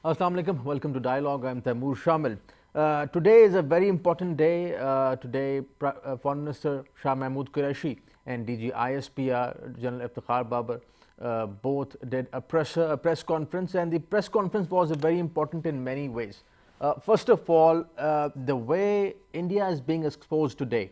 Assalamu alaikum. Welcome to Dialogue. I am Taimur Shamil. Today is a very important day. Today, Foreign Minister Shah Mahmood Qureshi and DG ISPR General Iftikhar Babar both did a press conference, and the press conference was very important in many ways. First of all, the way India is being exposed today,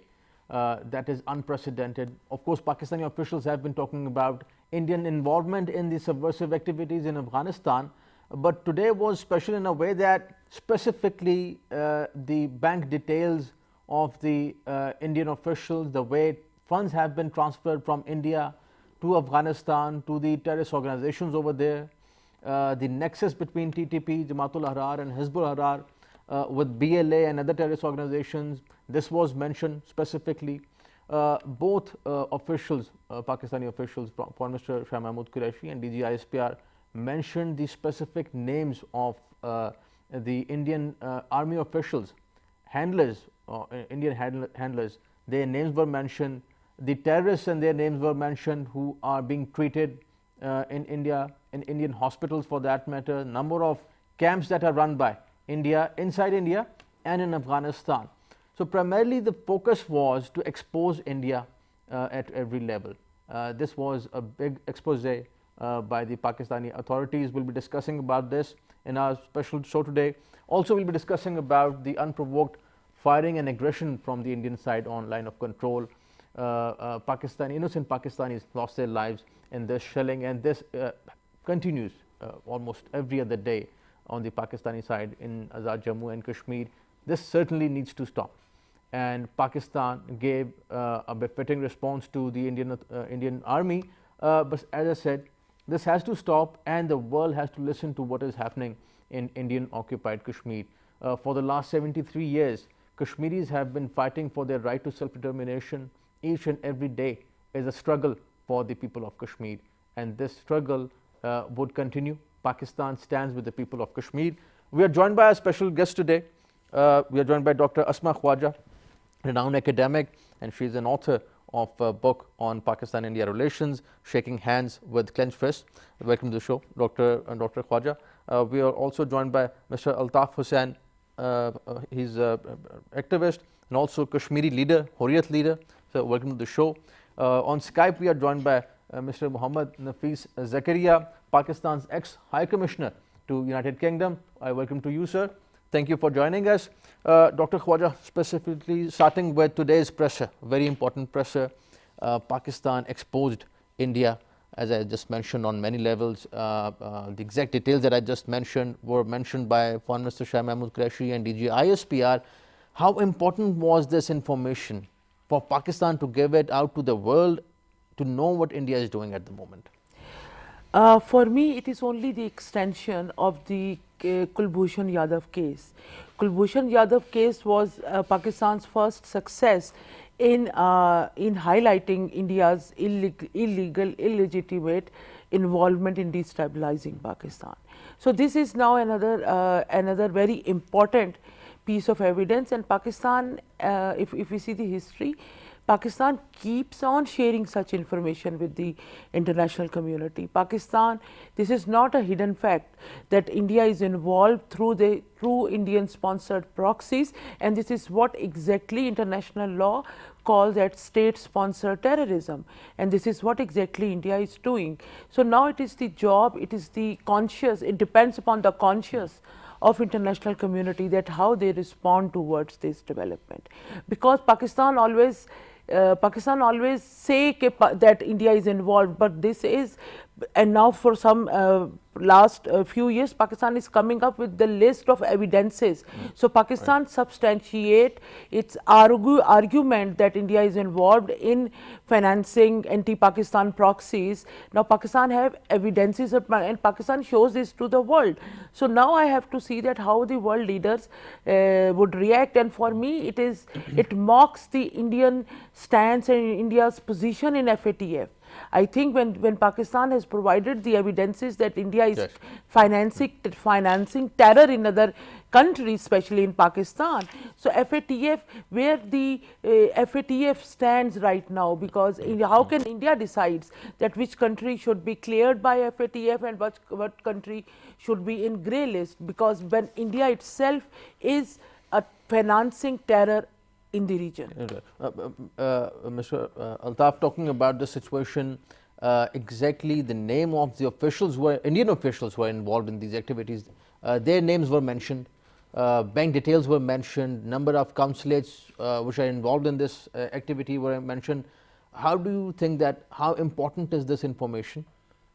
that is unprecedented. Of course, Pakistani officials have been talking about Indian involvement in the subversive activities in Afghanistan, but today was special in a way that specifically the bank details of the Indian officials, the way funds have been transferred from India to Afghanistan, to the terrorist organizations over there, the nexus between TTP, Jamaatul Ahrar and Hizbul Ahrar with BLA and other terrorist organizations. This was mentioned specifically. Both officials, Pakistani officials, Foreign Minister Shah Mahmood Qureshi and DG ISPR, mentioned the specific names of the Indian army officials, handlers, Indian handlers. Their names were mentioned. The terrorists and their names were mentioned who are being treated in India, in Indian hospitals for that matter, number of camps that are run by India, inside India and in Afghanistan. So primarily the focus was to expose India at every level. This was a big expose by the Pakistani authorities. We'll be discussing about this in our special show today. Also, we'll be discussing about the unprovoked firing and aggression from the Indian side on line of control. Innocent Pakistanis lost their lives in this shelling, and this continues almost every other day on the Pakistani side in Azad Jammu and Kashmir. This certainly needs to stop, and Pakistan gave a befitting response to the Indian army. But as I said, this has to stop, and the world has to listen to what is happening in Indian occupied Kashmir. For the last 73 years, Kashmiris have been fighting for their right to self-determination. Each and every day is a struggle for the people of Kashmir, and this struggle would continue. Pakistan stands with the people of Kashmir. We are joined by a special guest today. We are joined by Dr. Asma Khwaja, renowned academic, and she is an author of a book on Pakistan-India relations, Shaking Hands with Clenched Fists. Welcome to the show, Dr. Khwaja. We are also joined by Mr. Altaf Hussain. He's an activist and also Kashmiri leader, Hurriyat leader. So welcome to the show. On Skype, we are joined by Mr. Muhammad Nafis Zakaria, Pakistan's ex-High Commissioner to United Kingdom. I welcome to you, sir. Thank you for joining us. Dr. Khwaja, specifically starting with today's pressure, very important pressure. Pakistan exposed India, as I just mentioned, on many levels. The exact details that I just mentioned were mentioned by Foreign Minister Shah Mahmood Qureshi and DG ISPR. How important was this information for Pakistan to give it out to the world, to know what India is doing at the moment? For me, it is only the extension of the Kulbhushan Yadav case. Kulbhushan Yadav case was Pakistan's first success in highlighting India's illegal, illegitimate involvement in destabilizing Pakistan. So this is now another very important piece of evidence, and Pakistan, if we see the history, Pakistan keeps on sharing such information with the international community. Pakistan, this is not a hidden fact that India is involved through Indian sponsored proxies, and this is what exactly international law calls as state sponsored terrorism, and this is what exactly India is doing. So now it is the job, it is the conscious, it depends upon the conscious of international community that how they respond towards this development, because Pakistan always say that India is involved, but this is, and now for some last few years Pakistan is coming up with the list of evidences. So Pakistan substantiate its argument that India is involved in financing anti-Pakistan proxies. Now Pakistan have evidences and Pakistan shows this to the world. So now I have to see that how the world leaders would react, and for me it mocks the Indian stance and India's position in FATF. I think when Pakistan has provided the evidences that India is Yes. financing terror in other countries, especially in Pakistan. So FATF, where the FATF stands right now, because how can India decides that which country should be cleared by FATF and what country should be in grey list, because when India itself is financing terror in the region. Okay. Mr. Altaf, talking about the situation, exactly the name of the officials who are Indian officials who are involved in these activities, their names were mentioned, bank details were mentioned, number of consulates which are involved in this activity were mentioned. How do you think that, how important is this information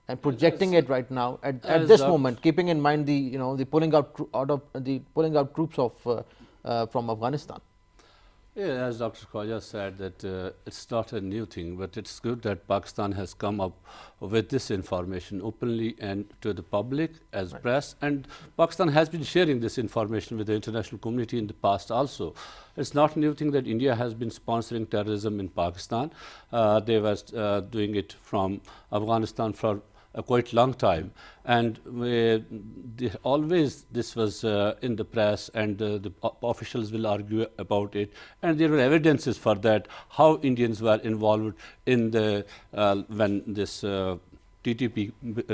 and projecting it right now at this moment, keeping in mind the the pulling out troops of from Afghanistan? Yeah, as Dr. Khwaja said, that it's not a new thing, but it's good that Pakistan has come up with this information openly and to the public as press, and Pakistan has been sharing this information with the international community in the past also. It's not a new thing that India has been sponsoring terrorism in Pakistan. They were doing it from Afghanistan for a quite long time, and always this was in the press, and the officials will argue about it, and there were evidences for that, how Indians were involved in the when this TTP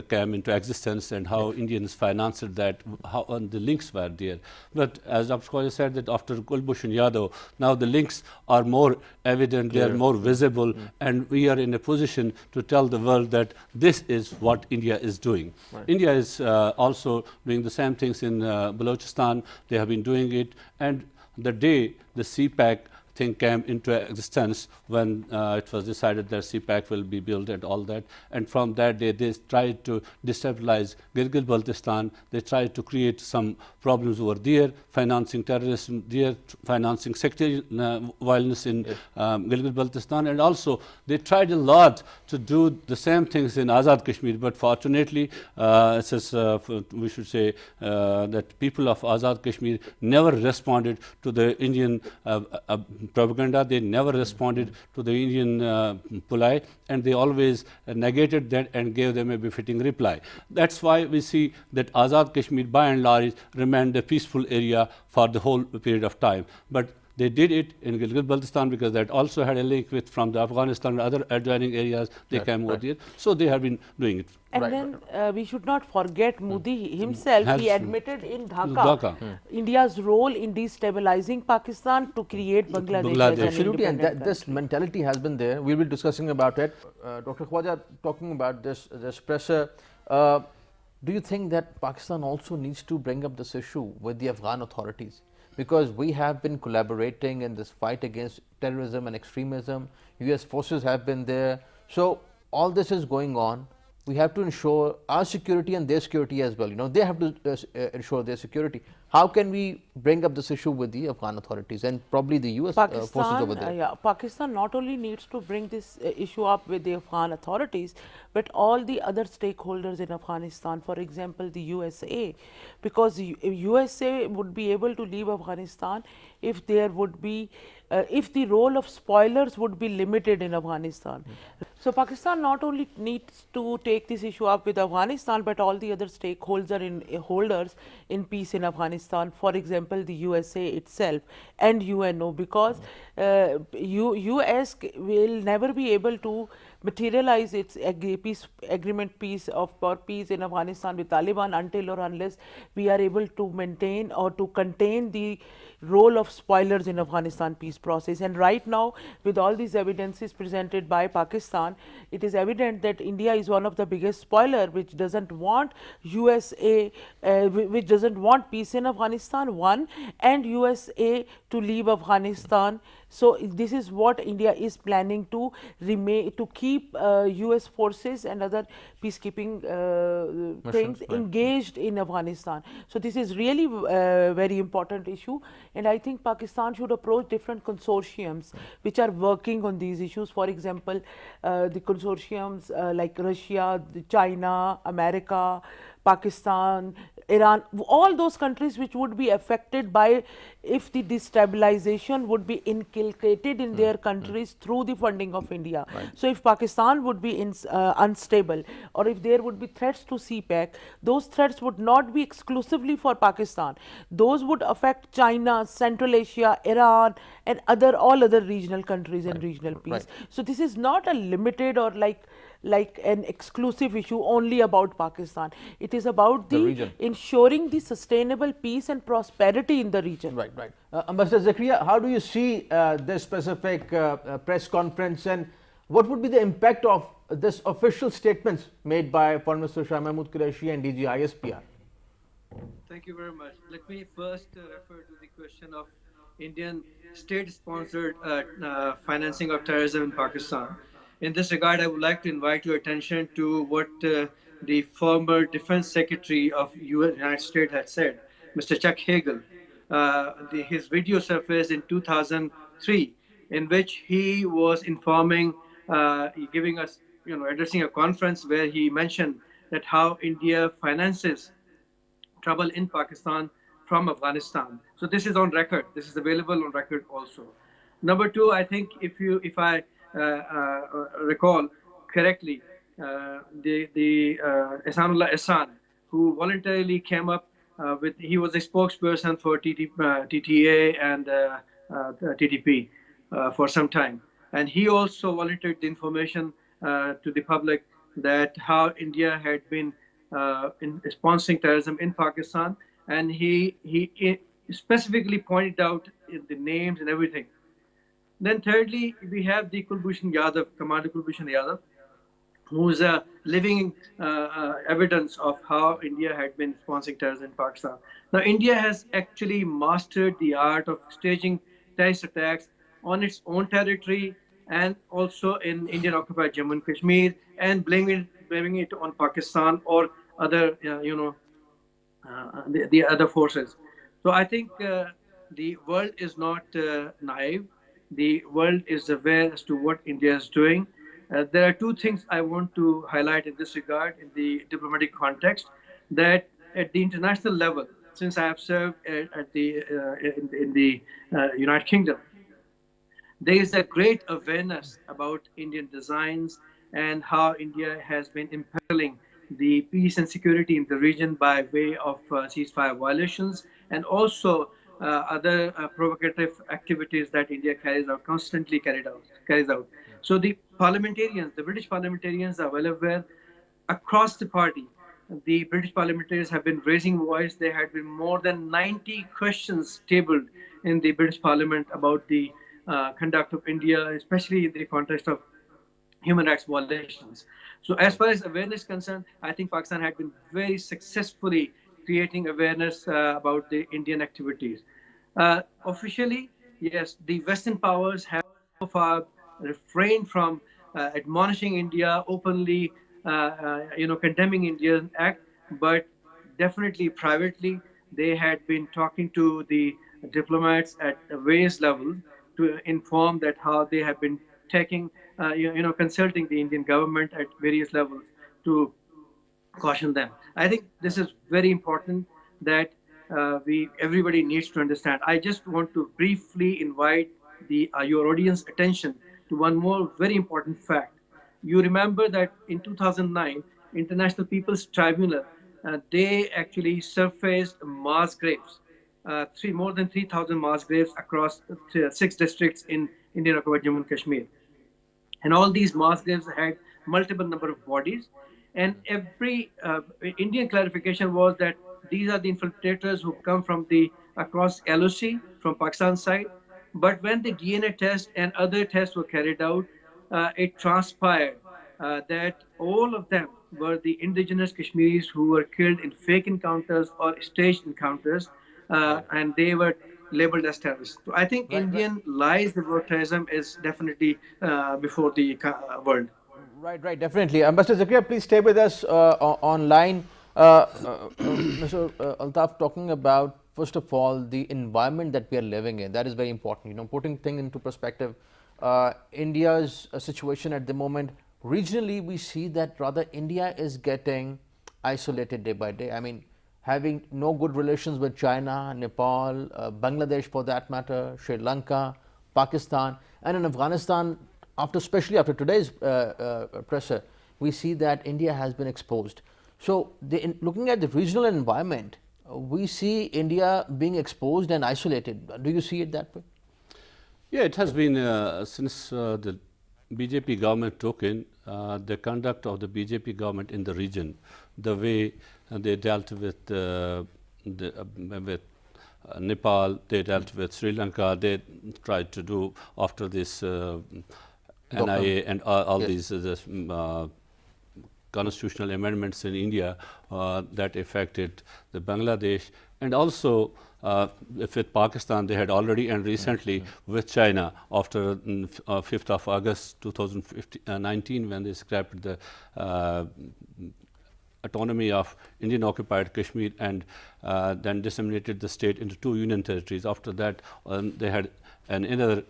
came into existence, and how Indians financed that, how the links were there. But as Dr. Khwaja said, that after Kulbhushan Yadav, now the links are more evident, they are more visible, and we are in a position to tell the world that this is what India is doing. India is also doing the same things in Balochistan. They have been doing it, and the day the CPAC thing came into existence, when it was decided that CPAC will be built and all that, and from that day they tried to destabilize Gilgit-Baltistan. They tried to create some problems over there, financing terrorism there, financing sectarian violence in Gilgit-Baltistan, and also they tried a lot to do the same things in Azad Kashmir, but fortunately we should say that people of Azad Kashmir never responded to the Indian propaganda. They never responded to the Indian pulai, and they always negated that and gave them a befitting reply. That's why we see that Azad Kashmir by and large remained a peaceful area for the whole period of time. But they did it in Gilgit-Baltistan because that also had a link with from the Afghanistan and other adjoining areas. They came over there, so they have been doing it. And then we should not forget Modi himself. He admitted in Dhaka India's role in destabilizing Pakistan to create Bangladesh as an Absolutely, and independent this country. mentality has been there. We will be discussing about it. Dr. Khwaja, talking about this pressure, do you think that Pakistan also needs to bring up this issue with the Afghan authorities? Because we have been collaborating in this fight against terrorism and extremism. US forces have been there. So all this is going on. We have to ensure our security and their security as well. They have to ensure their security. How can we bring up this issue with the Afghan authorities and probably the US forces over there? Pakistan not only needs to bring this issue up with the Afghan authorities, but all the other stakeholders in Afghanistan, for example, the USA, because USA would be able to leave Afghanistan if there would be, if the role of spoilers would be limited in Afghanistan. So Pakistan not only needs to take this issue up with Afghanistan, but all the other stakeholders in peace in Afghanistan, for example, the USA itself and UNO, because US will never be able to materialize its peace in Afghanistan with Taliban until or unless we are able to maintain or to contain the role of spoilers in Afghanistan peace process. And right now, with all these evidences presented by Pakistan, it is evident that India is one of the biggest spoiler, which doesn't want USA, which doesn't want peace in Afghanistan, one, and USA to leave Afghanistan. So this is what India is planning to keep US forces and other peacekeeping things engaged in Afghanistan. So this is really a very important issue, and I think Pakistan should approach different consortiums which are working on these issues. For example, the consortiums like Russia, China, America, Pakistan, Iran, all those countries which would be affected by if the destabilization would be inculcated in their countries through the funding of India. So if Pakistan would be unstable, or if there would be threats to CPEC, those threats would not be exclusively for Pakistan. Those would affect China, Central Asia, Iran, and all other regional countries and regional peace. So this is not a limited or like an exclusive issue only about Pakistan. It is about the region. ensuring the sustainable peace and prosperity in the region. Right. Ambassador Zakaria, how do you see this specific press conference, and what would be the impact of this official statements made by Foreign Minister Shah Mahmood Qureshi and DG ISPR? Thank you very much. Let me first refer to the question of Indian state-sponsored financing of terrorism in Pakistan. In this regard, I would like to invite your attention to what the former Defense Secretary of United States had said, Mr. Chuck Hagel. His video surfaced in 2003, in which he was informing, giving us, addressing a conference where he mentioned that how India finances trouble in Pakistan from Afghanistan. So this is on record. This is available on record also. Number two, I think if I recall correctly, the Ehsanullah Ehsan, who voluntarily came up he was a spokesperson for TTA and TTP for some time. And he also volunteered the information to the public that how India had been in sponsoring terrorism in Pakistan, and he specifically pointed out the names and everything. Then thirdly, we have the Kulbhushan Yadav, Commander Kulbhushan Yadav, who is a living evidence of how India had been sponsoring terrorism in Pakistan. Now, India has actually mastered the art of staging terrorist attacks on its own territory and also in Indian occupied Jammu and Kashmir, and blaming it on Pakistan or other, the other forces. So I think the world is not naive. The world is aware as to what India is doing. There are two things I want to highlight in this regard in the diplomatic context, that at the international level, since I have served at in the United Kingdom, there is a great awareness about Indian designs and how India has been impelling the peace and security in the region by way of ceasefire violations and also other provocative activities that India constantly carries out. So the parliamentarians, the British parliamentarians are well aware. Across the party, the British parliamentarians have been raising voice. There had been more than 90 questions tabled in the British Parliament about the conduct of India, especially in the context of human rights violations. So as far as awareness is concerned, I think Pakistan had been very successfully creating awareness about the Indian activities. Officially, yes, the Western powers have so far refrained from admonishing India openly, condemning Indian act, but definitely privately, they had been talking to the diplomats at various levels to inform that how they have been taking, consulting the Indian government at various levels to caution them. I think this is very important that everybody needs to understand. I just want to briefly invite your audience attention to one more very important fact. You remember that in 2009, International People's Tribunal, they actually surfaced mass graves, more than 3,000 mass graves across 6 districts in Indian occupied Jammu and Kashmir. And all these mass graves had multiple number of bodies. And every Indian clarification was that these are the infiltrators who come from across LOC from Pakistan side. But when the DNA test and other tests were carried out, it transpired that all of them were the indigenous Kashmiris who were killed in fake encounters or staged encounters, and they were labeled as terrorists. So I think Indian lies about terrorism is definitely before the world. Right, definitely. Ambassador Zakaria, please stay with us online. Mr. Altaf, talking about, first of all, the environment that we are living in. That is very important. Putting things into perspective, India's situation at the moment, regionally, we see that rather India is getting isolated day by day. I mean, having no good relations with China, Nepal, Bangladesh for that matter, Sri Lanka, Pakistan, and in Afghanistan, especially after today's pressure, we see that India has been exposed. So, looking at the regional environment, we see India being exposed and isolated. Do you see it that way? Yeah, it has been since the BJP government took in the conduct of the BJP government in the region, the way they dealt with Nepal, they dealt with Sri Lanka, they tried to do after this NIA and all Yes. these constitutional amendments in India that affected the Bangladesh, and also with Pakistan they had already, and recently with China after 5th of August 2019 when they scrapped the autonomy of Indian occupied Kashmir and then disseminated the state into 2 union territories. After that they had an inner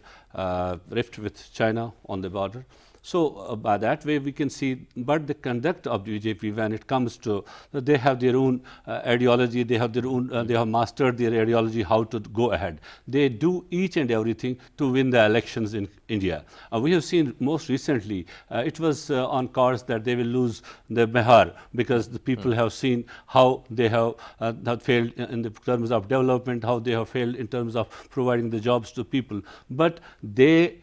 rift with China on the border. So by that way we can see, but the conduct of the BJP when it comes to, they have their own ideology, they have their own, they have mastered their ideology how to go ahead. They do each and everything to win the elections in India. We have seen most recently, it was on cards that they will lose the Bihar because the people have seen how they have failed in the terms of development, how they have failed in terms of providing the jobs to people. But they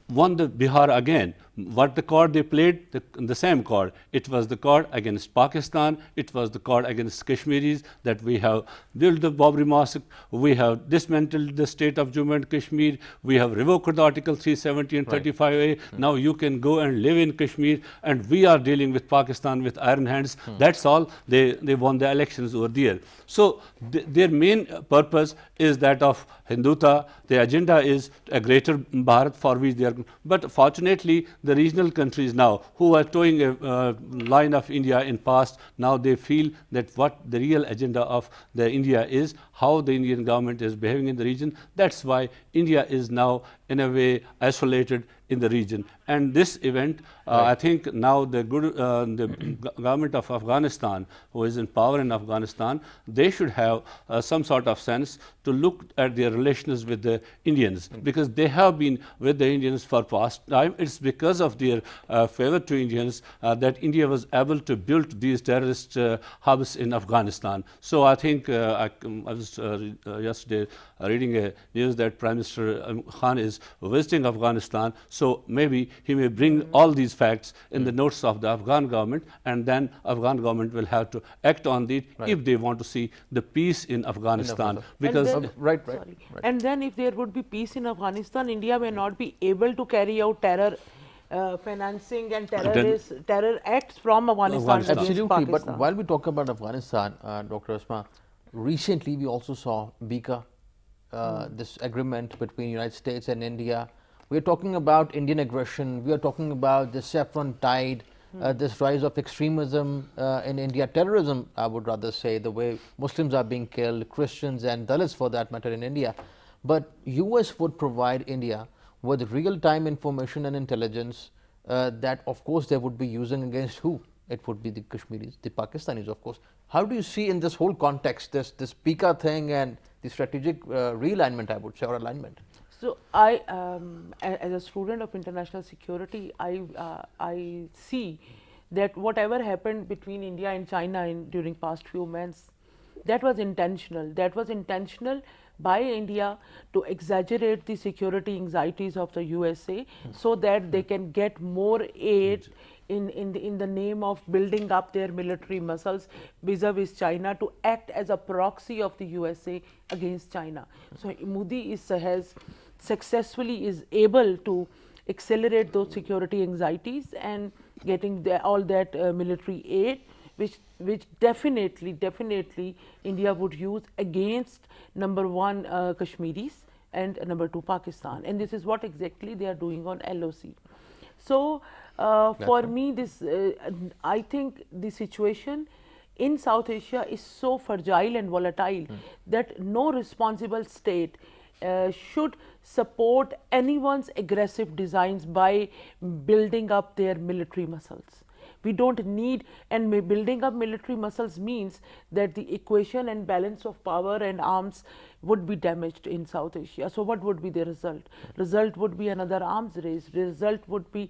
won the Bihar again. What the card they played, the same card. It was the card against Pakistan, it was the card against Kashmiris, that we have built the Babri Mosque, we have dismantled the state of Jammu and Kashmir, we have revoked the Article 370 and 35A. Now you can go and live in Kashmir, and we are dealing with Pakistan with iron hands. That's all. They won the elections over there. So their main purpose is that of Hindutva. The agenda is a greater Bharat for which they are. But fortunately, the regional countries now who are towing a line of India in past, now they feel that what the real agenda of the India is, how the Indian government is behaving in the region. That's why India is now in a way isolated in the region. And this event, I think now the government of Afghanistan, who is in power in Afghanistan, they should have some sort of sense to look at their relations with the Indians, because they have been with the Indians for past time. It's because of their favor to Indians that India was able to build these terrorist hubs in Afghanistan. So I think I was yesterday reading a news that Prime Minister Khan is visiting Afghanistan. So maybe he may bring all these facts in the notes of the Afghan government, and then Afghan government will have to act on it if they want to see the peace in Afghanistan. Because Right. And then if there would be peace in Afghanistan, India may not be able to carry out terror financing and terror acts from Afghanistan. against Absolutely. But Pakistan. while we talk about Afghanistan, Dr. Asma, recently we also saw BICA, this agreement between United States and India. We are talking about Indian aggression. We are talking about the saffron tide, this rise of extremism in India, terrorism, I would rather say, the way Muslims are being killed, Christians and Dalits for that matter in India. But US would provide India with real-time information and intelligence that of course they would be using against who? It would be the Kashmiris, the Pakistanis of course. How do you see in this whole context this PICA thing and the strategic realignment, I would say, or alignment? So I, as a student of international security, I see that whatever happened between India and China during past few months, that was intentional. That was intentional by India to exaggerate the security anxieties of the USA so that they can get more aid in the name of building up their military muscles vis-a-vis China, to act as a proxy of the USA against China. So Modi has successfully is able to accelerate those security anxieties and getting all that military aid, which definitely India would use against number one Kashmiris and number two Pakistan, and this is what exactly they are doing on LOC. So for me, this I think the situation in South Asia is so fragile and volatile that no responsible state should support anyone's aggressive designs by building up their military muscles, We don't need, and building up military muscles means that the equation and balance of power and arms would be damaged in South Asia. So what would be the result? Result would be another arms race. Result would be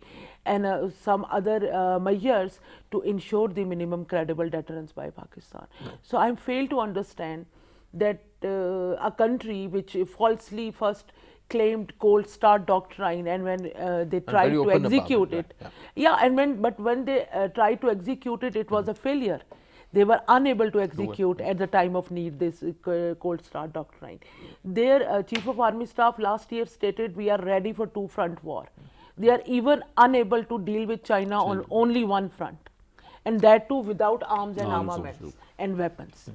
some other measures to ensure the minimum credible deterrence by Pakistan. So I fail to understand that a country which falsely first claimed cold start doctrine, and when they tried to execute it, but when they tried to execute it, it was a failure. They were unable to execute at the time of need this cold start doctrine. Their chief of army staff last year stated, we are ready for two-front war. They are even unable to deal with China on only one front, and that too without arms and armaments and weapons.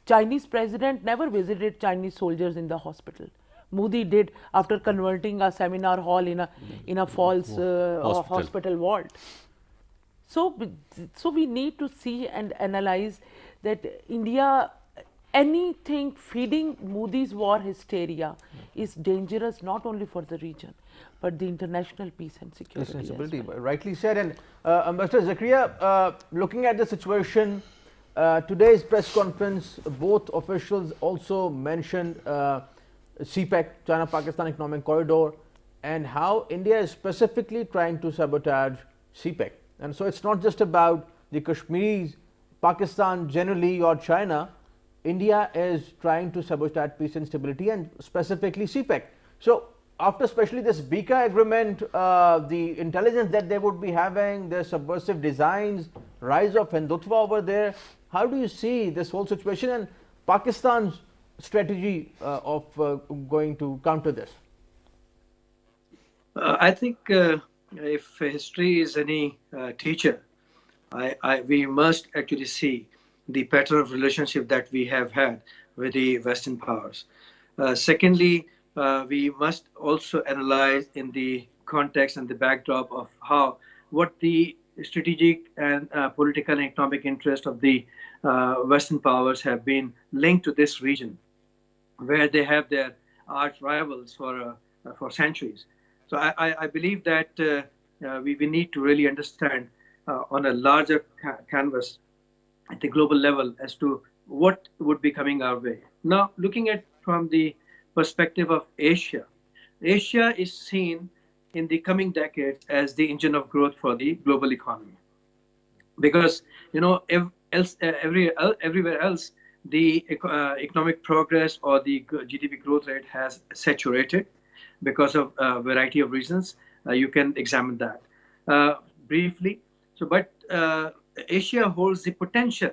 Chinese president never visited Chinese soldiers in the hospital. Modi did after converting a seminar hall in a false hospital vault. So we need to see and analyze that India, anything feeding Modi's war hysteria is dangerous not only for the region but the international peace and security. Rightly said. And Mr. Zakaria, looking at the situation, today's press conference, both officials also mentioned CPEC, China-Pakistan Economic Corridor, and how India is specifically trying to sabotage CPEC. And so it's not just about the Kashmiris, Pakistan generally, or China. India is trying to sabotage peace and stability, and specifically CPEC. So after especially this Bika agreement, the intelligence that they would be having, their subversive designs, rise of Hindutva over there, how do you see this whole situation and Pakistan's strategy of going to counter this? I think if history is any teacher, we must actually see the pattern of relationship that we have had with the Western powers. Secondly, we must also analyze in the context and the backdrop of what the strategic and political and economic interest of the Western powers have been linked to this region, where they have their arch rivals for centuries. So I believe that we need to really understand on a larger canvas at the global level as to what would be coming our way. Now, looking at from the perspective of Asia, Asia is seen in the coming decades as the engine of growth for the global economy. Because, everywhere else, the economic progress or the GDP growth rate has saturated because of a variety of reasons. You can examine that briefly. But Asia holds the potential,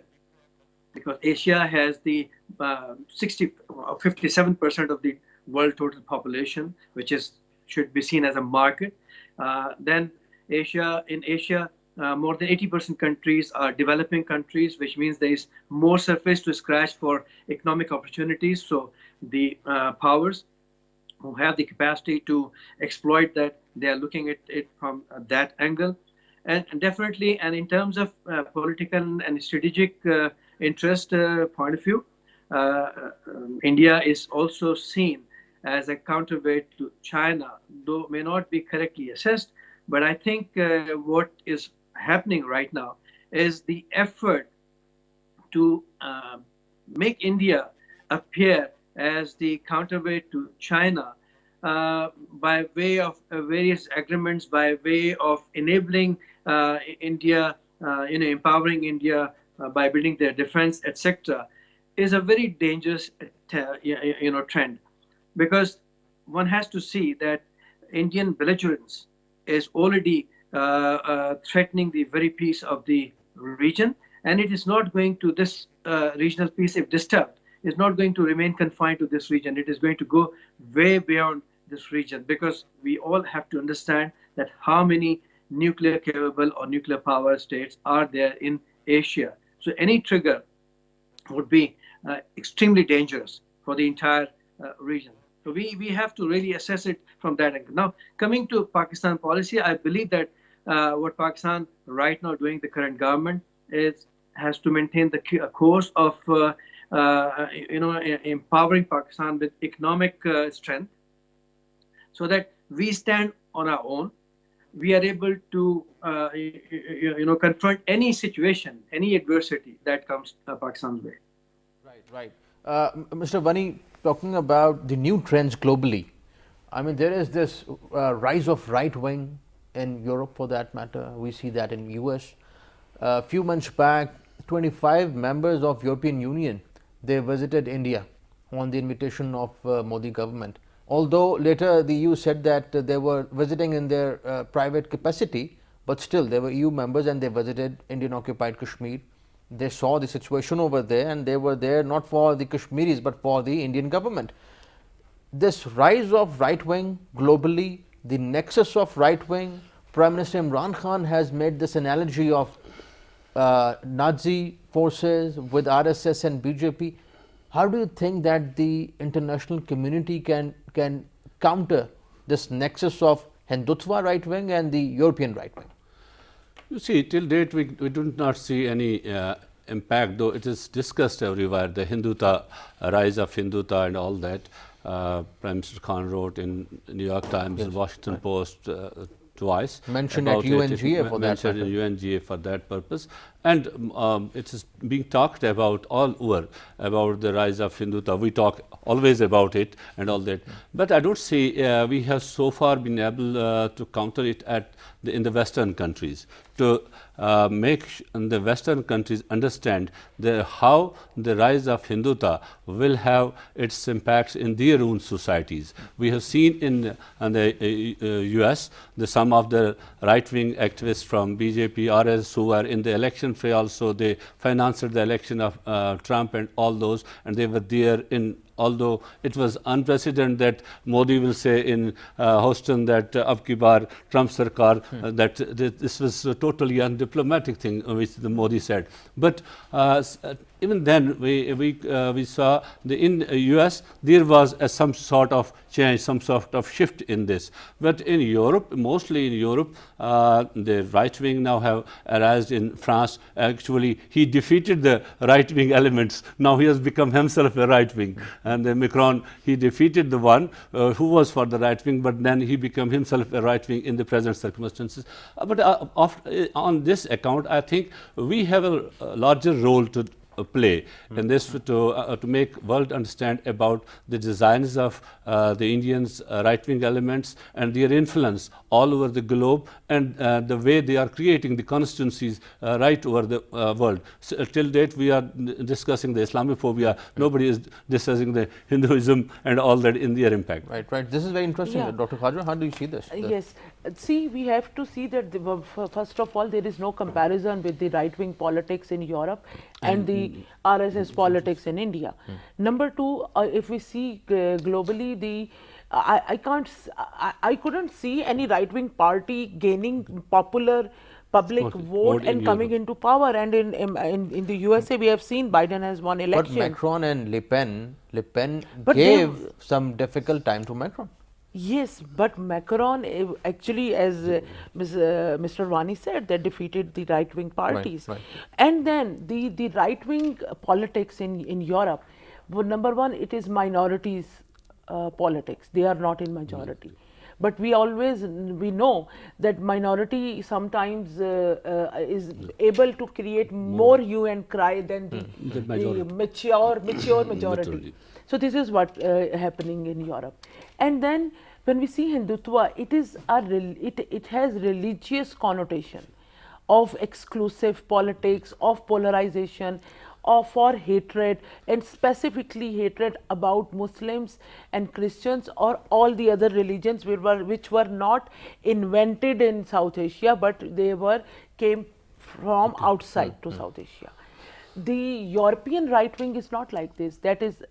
because Asia has the 57% of the world total population, which should be seen as a market. Then in Asia, more than 80% countries are developing countries, which means there is more surface to scratch for economic opportunities. So the powers who have the capacity to exploit that, they are looking at it from that angle. And definitely, and in terms of political and strategic interest point of view, India is also seen as a counterweight to China, though may not be correctly assessed. But I think what is happening right now is the effort to make India appear as the counterweight to China by way of various agreements, by way of enabling India, empowering India by building their defense, etc., is a very dangerous, trend, because one has to see that Indian belligerence is already threatening the very peace of the region, and it is not going to this regional peace, if disturbed, is not going to remain confined to this region. It is going to go way beyond this region, because we all have to understand that how many nuclear capable or nuclear power states are there in Asia. So any trigger would be extremely dangerous for the entire region. So we have to really assess it from that angle. Now, coming to Pakistan policy, I believe that what Pakistan right now doing, the current government, has to maintain the course of empowering Pakistan with economic strength, so that we stand on our own. we are able to confront any situation, any adversity that comes Pakistan's way. Right, right. Mr. Vani, talking about the new trends globally, I mean, there is this rise of right wing in Europe, for that matter. We see that in US. A few months back, 25 members of European Union, they visited India on the invitation of Modi government. Although later the EU said that they were visiting in their private capacity, but still they were EU members and they visited Indian occupied Kashmir. They saw the situation over there and they were there not for the Kashmiris but for the Indian government. This rise of right wing globally, the nexus of right wing, Prime Minister Imran Khan has made this analogy of Nazi forces with RSS and BJP. How do you think that the international community can counter this nexus of Hindutva right wing and the European right wing? You see, till date we do not see any impact, though it is discussed everywhere, the Hinduta, rise of Hinduta and all that. Prime Minister Khan wrote in New York Times and Washington Post twice. Mentioned at UNGA for that mentioned in UNGA for that purpose. And it is being talked about all over, about the rise of Hinduta. We talk always about it and all that. But I don't see we have so far been able to counter it in the Western countries, to make the Western countries understand how the rise of Hinduta will have its impacts in their own societies. We have seen in the US, some of the right-wing activists from BJP, RS, who were in the election fray also, they financed the election of Trump and all those, and they were there in. Although it was unprecedented that Modi will say in Houston that ab ki baar Trump sarkar, that this was a totally undiplomatic thing which the Modi said. But even then we saw in US there was some sort of change, some sort of shift in this. But in Europe, mostly in Europe, the right wing now have arisen in France. Actually, he defeated the right wing elements. Now he has become himself a right wing. And Macron, he defeated the one who was for the right wing, but then he became himself a right wing in the present circumstances. But on this account, I think we have a larger role to play in this, to make world understand about the designs of the Indians' right-wing elements and their influence all over the globe, and the way they are creating the constituencies right over the world. So, till date we are discussing the Islamophobia, nobody is discussing the Hinduism and all that in their impact. Right, right. This is very interesting. Yeah. Dr. Khadra, how do you see this? Yes. See, we have to see that first of all, there is no comparison with the right-wing politics in Europe and the RSS politics in India. Number two, if we see globally, I couldn't see any right-wing party gaining public vote and coming into power. And in the USA, we have seen Biden has won election. But Macron and Le Pen gave some difficult time to Macron. Yes, but Macron actually, as Mr. Vani said, they defeated the right-wing parties. Right. And then the right-wing politics in Europe, well, number one, it is minorities politics. They are not in majority. But we know that minority sometimes is able to create more hue and cry than the mature majority. So this is what happening in Europe. And then when we see Hindutva, it has religious connotation of exclusive politics, of polarization, for hatred, and specifically hatred about Muslims and Christians or all the other religions which were not invented in South Asia, but they came from outside to South Asia. The European right wing is not like this. That is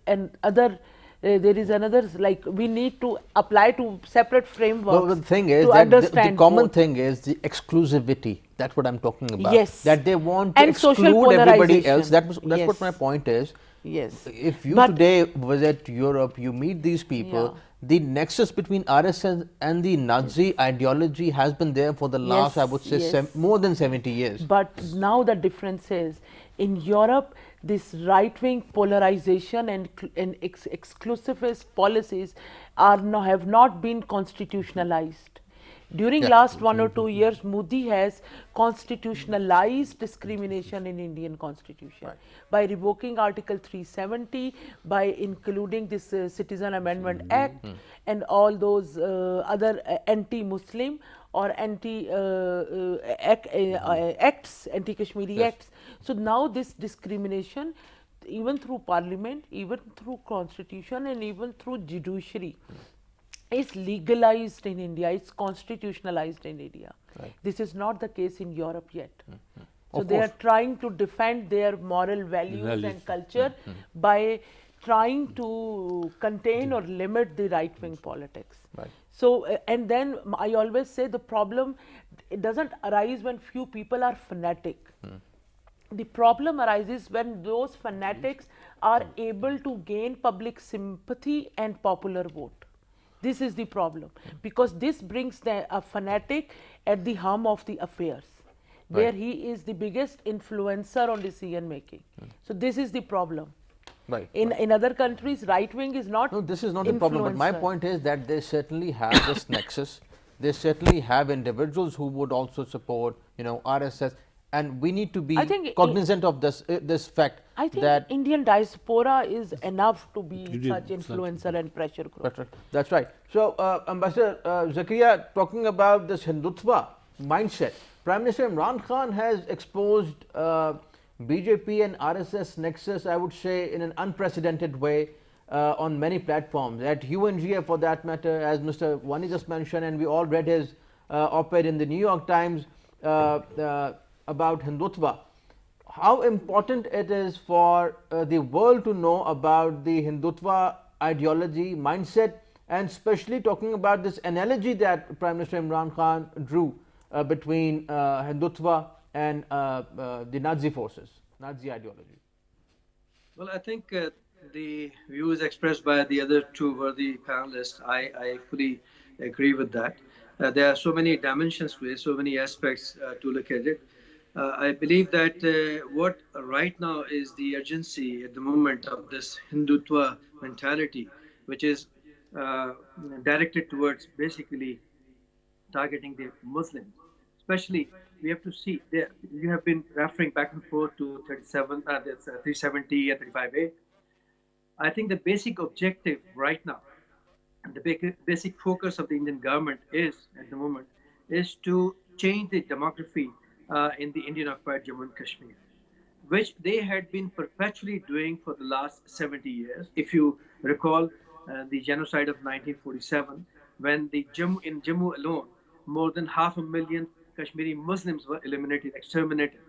there is another, like, we need to apply to separate frameworks. Well, the thing is that the common thing is the exclusivity. That's what I'm talking about. Yes. That they want to and exclude everybody else. That's yes. what my point is. Yes. If you today visit Europe, you meet these people. The nexus between RSS and the Nazi ideology has been there for the last, I would say, more than 70 years. But now the difference is, in Europe, this right-wing polarization and exclusivist policies have not been constitutionalized. During last 1 or 2 years, Modi has constitutionalized discrimination in Indian constitution by revoking Article 370, by including this Citizen Amendment Act and all those other anti-Muslim or acts, anti-Kashmiri acts. So now this discrimination, even through parliament, even through constitution and even through judiciary, is legalized in India, it's constitutionalized in India. This is not the case in Europe yet. So they are trying to defend their moral values and culture by trying to contain or limit the right-wing politics. So, and then I always say the problem, it doesn't arise when few people are fanatic. The problem arises when those fanatics are able to gain public sympathy and popular vote. This is the problem, because this brings a fanatic at the helm of the affairs, where he is the biggest influencer on decision making. So this is the problem. In other countries, right wing is not. No, this is not the problem. But my point is that they certainly have this nexus. They certainly have individuals who would also support, RSS, and we need to be cognizant of this fact. I think that Indian diaspora is enough to be such influencer and pressure group. That's right. So, Ambassador Zakaria, talking about this Hindutva mindset, Prime Minister Imran Khan has exposed BJP and RSS nexus, I would say, in an unprecedented way on many platforms. At UNGA, for that matter, as Mr. Wani just mentioned, and we all read his op-ed in the New York Times about Hindutva. How important it is for the world to know about the Hindutva ideology, mindset, and especially talking about this analogy that Prime Minister Imran Khan drew between Hindutva and the Nazi forces, Nazi ideology. Well, I think the views expressed by the other two worthy panelists, I fully agree with that. There are so many dimensions to it, so many aspects to look at it. I believe that what right now is the urgency at the moment of this Hindutva mentality, which is directed towards basically targeting the Muslims. Especially, we have to see, you have been referring back and forth to 370 and 35A. I think the basic objective right now, and the basic focus of the Indian government is, at the moment, is to change the demography in the Indian occupied Jammu and Kashmir, which they had been perpetually doing for the last 70 years. If you recall the genocide of 1947, when in Jammu alone, more than 500,000 Kashmiri Muslims were eliminated, exterminated,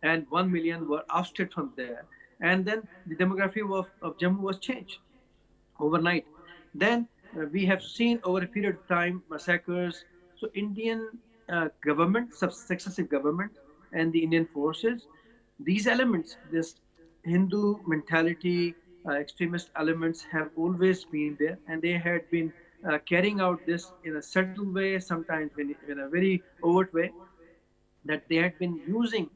and 1 million were ousted from there. And then the demography of Jammu was changed overnight. Then we have seen over a period of time massacres. So Indian government, successive government, and the Indian forces, these elements, this Hindu mentality, extremist elements have always been there, and they had been carrying out this in a subtle way, sometimes in a very overt way, that they had been using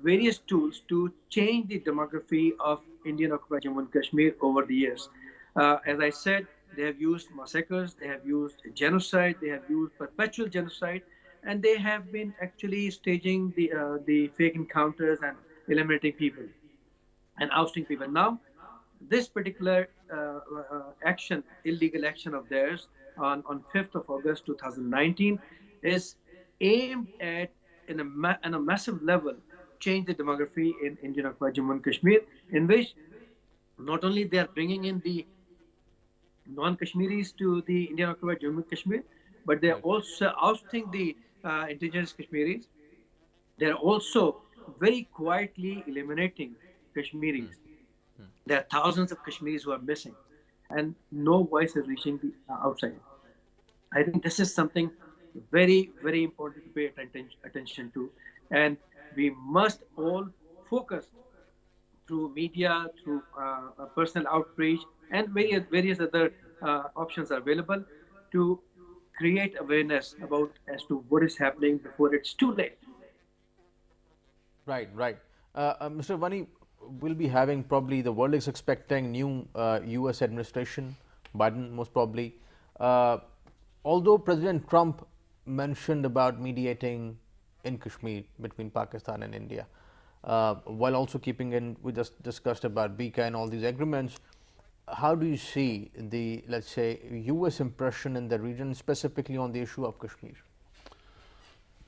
various tools to change the demography of Indian occupied Jammu and Kashmir over the years. As I said, they have used massacres, they have used genocide, they have used perpetual genocide, and they have been actually staging the fake encounters and eliminating people and ousting people. Now, this particular action, illegal action of theirs on 5th of August 2019 is aimed at, in a massive level, change the demography in Indian occupied Jammu and Kashmir, in which not only they are bringing in the non-Kashmiris to the Indian occupied Jammu and Kashmir, but they are also ousting the indigenous Kashmiris. They are also very quietly eliminating Kashmiris. There are thousands of Kashmiris who are missing, and no voice is reaching the outside. I think this is something very, very important to pay attention to, and we must all focus through media, through personal outreach, and various other options are available to create awareness about as to what is happening before it's too late. Right. Mr. Wani, we'll be having, probably the world is expecting new US administration, Biden most probably. Although President Trump mentioned about mediating in Kashmir between Pakistan and India, while also keeping in, we just discussed about BK and all these agreements. How do you see the, let's say, US impression in the region, specifically on the issue of Kashmir?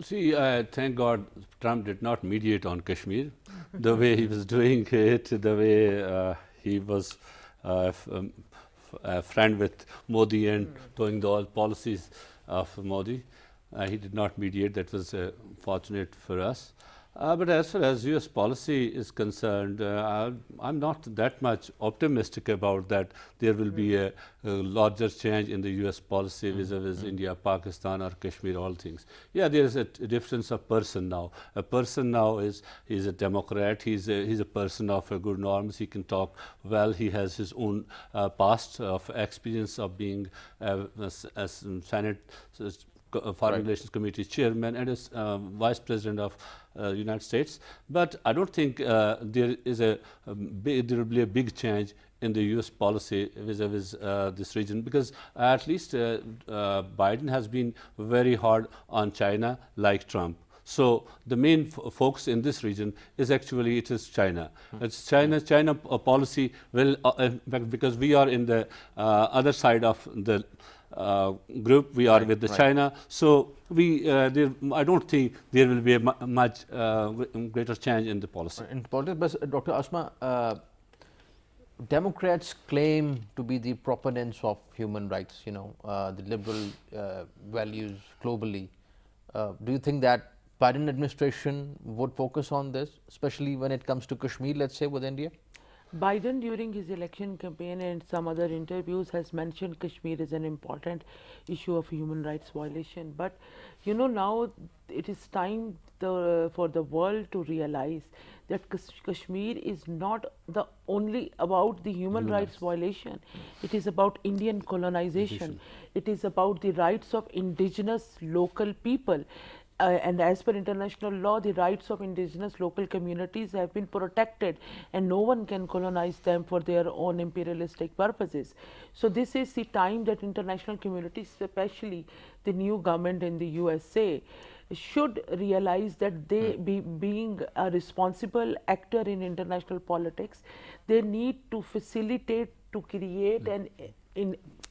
See, thank God Trump did not mediate on Kashmir the way he was doing it, the way he was a friend with Modi and doing all policies of Modi. He did not mediate. That was fortunate for us. But as far as US policy is concerned, I'm not that much optimistic about that there will be a larger change in the US policy vis-a-vis India, Pakistan or Kashmir, all things. Yeah, there is a difference of person now. A person now he's a Democrat, he's a person of good norms, he can talk well, he has his own past of experience of being as Senate Foreign Relations Committee chairman and as vice president of United States. But I don't think there will be a big change in the US policy vis-a-vis this region, because at least Biden has been very hard on China like Trump. So the main focus in this region is actually it is China. It's China policy will because we are in the other side of the group, we are with the China, so I don't think there will be a much greater change in the policy. In politics, but Dr. Asma, Democrats claim to be the proponents of human rights, the liberal values globally. Do you think that Biden administration would focus on this, especially when it comes to Kashmir, let's say, with India? Biden during his election campaign and some other interviews has mentioned Kashmir is an important issue of human rights violation. But now it is time for the world to realize that Kashmir is not only about the human rights violation. It is about Indian colonization. It is about the rights of indigenous local people. And as per international law, the rights of indigenous local communities have been protected and no one can colonize them for their own imperialistic purposes. So this is the time that international communities, especially the new government in the USA, should realize that they, being a responsible actor in international politics, they need to facilitate, to create an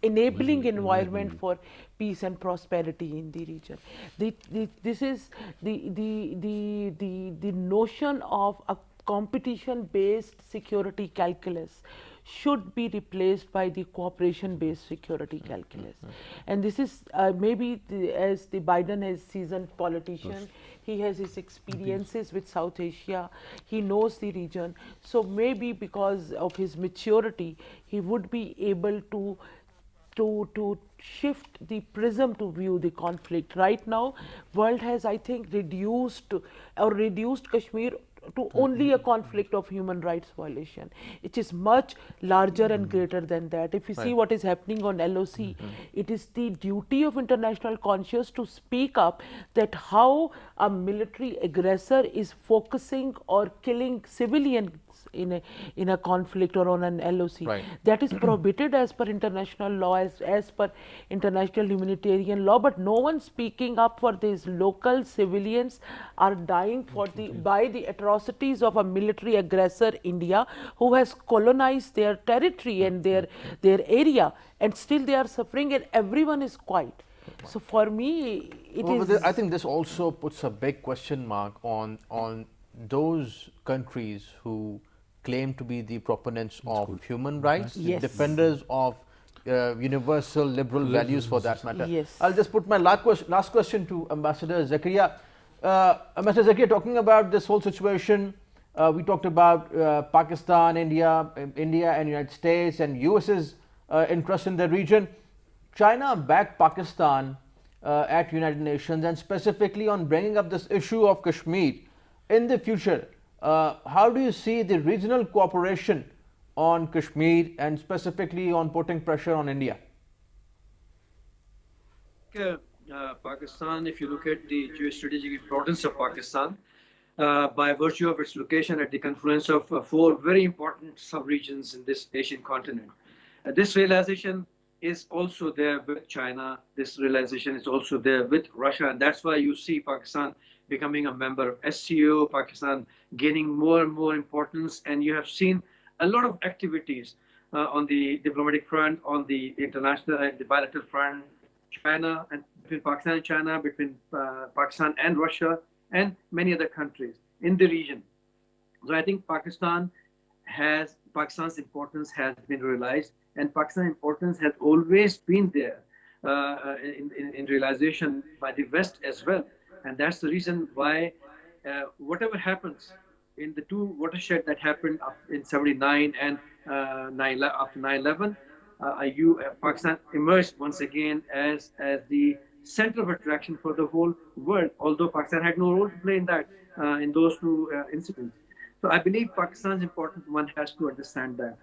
enabling environment for peace and prosperity in the region. This is the notion of a competition-based security calculus should be replaced by the cooperation-based security calculus. And this is maybe as the Biden is seasoned politician, he has his experiences with South Asia, he knows the region. So maybe because of his maturity, he would be able to shift the prism to view the conflict. Right now, world has, I think, reduced Kashmir to only a conflict of human rights violation. It is much larger and greater than that. If you see what is happening on LOC, it is the duty of international conscience to speak up that how a military aggressor is focusing or killing civilians in a conflict or on an LOC. That is prohibited as per international law, as per international humanitarian law, but no one speaking up for these local civilians are dying by the atrocities of a military aggressor, India, who has colonized their territory and their area, and still they are suffering and everyone is quiet. So for me, I think this also puts a big question mark on those countries who claim to be the proponents of human rights, the defenders of universal liberal values for that matter. I'll just put my last question to Ambassador Zakaria. Ambassador Zakaria, talking about this whole situation, we talked about Pakistan, India and United States and US's interest in the region. China backed Pakistan at United Nations and specifically on bringing up this issue of Kashmir. In the future, how do you see the regional cooperation on Kashmir and specifically on putting pressure on India? Pakistan, if you look at the geostrategic importance of Pakistan, by virtue of its location at the confluence of four very important sub-regions in this Asian continent. This realization is also there with China. This realization is also there with Russia. And that's why you see Pakistan becoming a member of SCO, Pakistan gaining more and more importance. And you have seen a lot of activities on the diplomatic front, on the international and the bilateral front, China and between Pakistan and China, between Pakistan and Russia, and many other countries in the region. So I think Pakistan's importance has been realized, and Pakistan's importance has always been there in realization by the West as well. And that's the reason why whatever happens in the two watershed that happened in 79 and after 9/11, Pakistan emerged once again as the center of attraction for the whole world, although Pakistan had no role to play in that, in those two incidents. So I believe Pakistan's important. One has to understand that.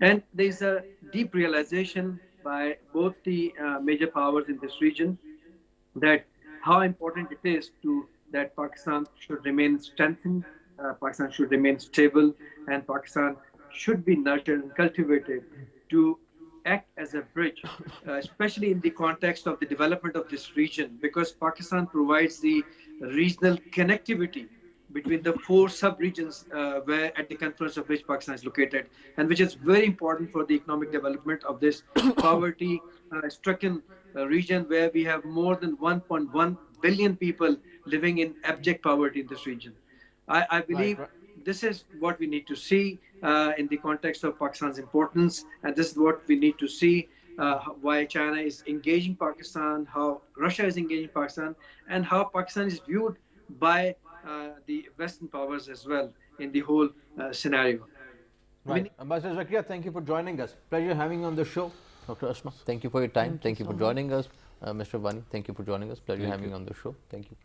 And there's a deep realization by both the major powers in this region that how important it is that Pakistan should remain strengthened, Pakistan should remain stable, and Pakistan should be nurtured and cultivated to act as a bridge, especially in the context of the development of this region, because Pakistan provides the regional connectivity between the four sub-regions where at the confluence of which Pakistan is located, and which is very important for the economic development of this poverty-stricken region where we have more than 1.1 billion people living in abject poverty in this region. I believe this is what we need to see in the context of Pakistan's importance, and this is what we need to see why China is engaging Pakistan, how Russia is engaging Pakistan, and how Pakistan is viewed by the Western powers as well in the whole scenario. Right. Ambassador Zakia, thank you for joining us. Pleasure having you on the show. Dr. Asma, thank you for your time. Thank you for joining us. Mr. Vani, thank you for joining us. Pleasure having you on the show. Thank you.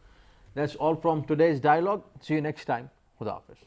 That's all from today's dialogue. See you next time. Khuda Hafiz.